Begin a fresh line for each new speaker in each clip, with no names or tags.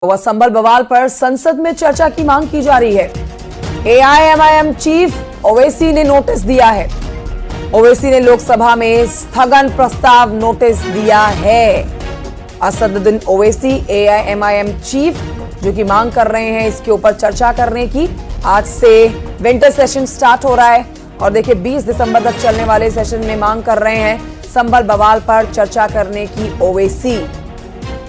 वह संभल बवाल पर संसद में चर्चा की मांग की जा रही है। एआईएमआईएम चीफ ओवैसी ने नोटिस दिया है। ओवैसी ने लोकसभा में स्थगन प्रस्ताव नोटिस दिया है। असदुद्दीन ओवैसी एआईएमआईएम चीफ जो कि मांग कर रहे हैं इसके ऊपर चर्चा करने की। आज से विंटर सेशन स्टार्ट हो रहा है और देखिए 20 दिसंबर तक चलने वाले सेशन में मांग कर रहे हैं संभल बवाल पर चर्चा करने की ओवैसी।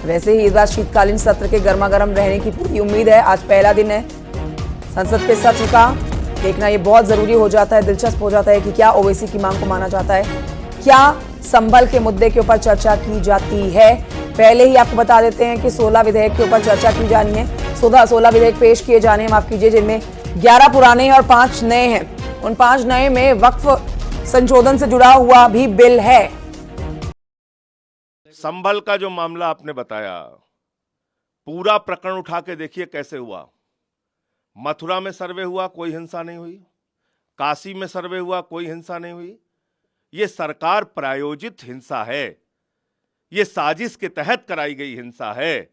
वैसे ही इस बार शीतकालीन सत्र के गर्मागर्म रहने की पूरी उम्मीद है। आज पहला दिन है संसद के सत्र का। देखना ये बहुत जरूरी हो जाता है, दिलचस्प हो जाता है कि क्या ओवैसी की मांग को माना जाता है, क्या संभल के मुद्दे के ऊपर चर्चा की जाती है। पहले ही आपको बता देते हैं कि 16 विधेयक के ऊपर चर्चा की जानी है। 16 विधेयक पेश किए जाने हैं, माफ कीजिए, जिनमें 11 पुराने हैं और 5 नए हैं। उन 5 नए में वक्फ संशोधन से जुड़ा हुआ भी बिल है।
संभल का जो मामला आपने बताया, पूरा प्रकरण उठा के देखिए कैसे हुआ। मथुरा में सर्वे हुआ, कोई हिंसा नहीं हुई। काशी में सर्वे हुआ, कोई हिंसा नहीं हुई। ये सरकार प्रायोजित हिंसा है, ये साजिश के तहत कराई गई हिंसा है।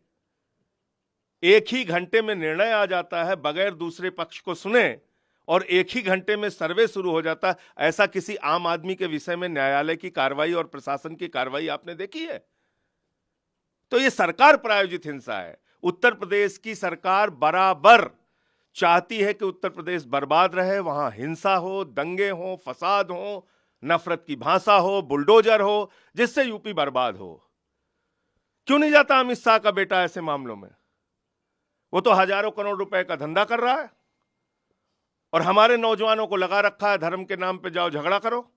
एक ही घंटे में निर्णय आ जाता है बगैर दूसरे पक्ष को सुने और एक ही घंटे में सर्वे शुरू हो जाता है। ऐसा किसी आम आदमी के विषय में न्यायालय की कार्रवाई और प्रशासन की कार्रवाई आपने देखी है? तो ये सरकार प्रायोजित हिंसा है। उत्तर प्रदेश की सरकार बराबर चाहती है कि उत्तर प्रदेश बर्बाद रहे, वहां हिंसा हो, दंगे हो, फसाद हो, नफरत की भाषा हो, बुलडोजर हो, जिससे यूपी बर्बाद हो। क्यों नहीं जाता अमित शाह का बेटा ऐसे मामलों में? वो तो हजारों करोड़ रुपए का धंधा कर रहा है और हमारे नौजवानों को लगा रखा है धर्म के नाम पे जाओ झगड़ा करो।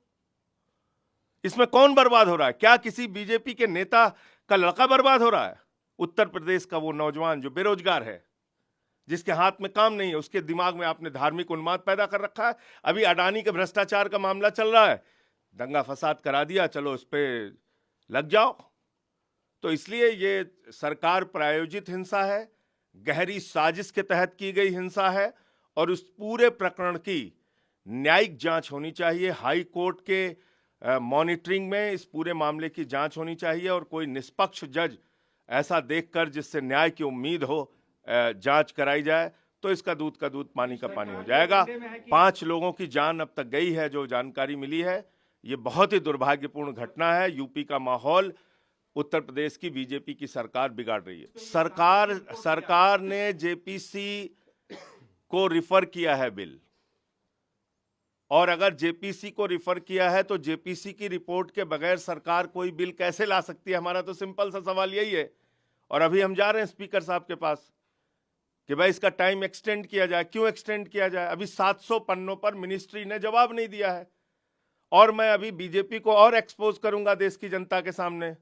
इसमें कौन बर्बाद हो रहा है? क्या किसी बीजेपी के नेता का लड़का बर्बाद हो रहा है? उत्तर प्रदेश का वो नौजवान जो बेरोजगार है, जिसके हाथ में काम नहीं है, उसके दिमाग में आपने धार्मिक उन्माद पैदा कर रखा है। अभी अडानी के भ्रष्टाचार का मामला चल रहा है, दंगा फसाद करा दिया, चलो उस पे लग जाओ। तो इसलिए ये सरकार प्रायोजित हिंसा है, गहरी साजिश के तहत की गई हिंसा है और उस पूरे प्रकरण की न्यायिक जांच होनी चाहिए। हाई कोर्ट के मॉनिटरिंग में इस पूरे मामले की जांच होनी चाहिए और कोई निष्पक्ष जज ऐसा देखकर जिससे न्याय की उम्मीद हो जांच कराई जाए, तो इसका दूध का दूध पानी का पानी हो जाएगा। 5 लोगों की जान अब तक गई है, जो जानकारी मिली है। ये बहुत ही दुर्भाग्यपूर्ण घटना है। यूपी का माहौल उत्तर प्रदेश की बीजेपी की सरकार बिगाड़ रही है। सरकार ने जेपीसी को रिफर किया है बिल, और अगर जेपीसी को रिफर किया है तो जेपीसी की रिपोर्ट के बगैर सरकार कोई बिल कैसे ला सकती है? हमारा तो सिंपल सा सवाल यही है। और अभी हम जा रहे हैं स्पीकर साहब के पास कि भाई इसका टाइम एक्सटेंड किया जाए। क्यों एक्सटेंड किया जाए? अभी 700 पन्नों पर मिनिस्ट्री ने जवाब नहीं दिया है और मैं अभी बीजेपी को और एक्सपोज करूंगा देश की जनता के सामने।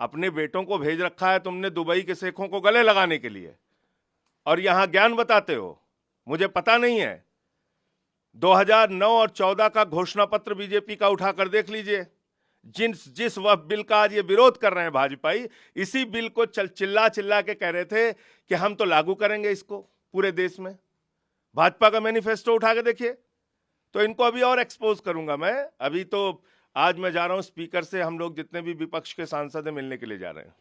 अपने बेटों को भेज रखा है तुमने दुबई के शेखों को गले लगाने के लिए और यहां ज्ञान बताते हो। मुझे पता नहीं है। 2009 और 14 का घोषणा पत्र बीजेपी का उठाकर देख लीजिए। जिस वह बिल का आज ये विरोध कर रहे हैं भाजपाई, इसी बिल को चिल्ला के कह रहे थे कि हम तो लागू करेंगे इसको पूरे देश में। भाजपा का मैनिफेस्टो उठा के देखिए। तो इनको अभी और एक्सपोज करूंगा मैं। अभी तो आज मैं जा रहा हूं स्पीकर से, हम लोग जितने भी विपक्ष के सांसद हैं मिलने के लिए जा रहे हैं।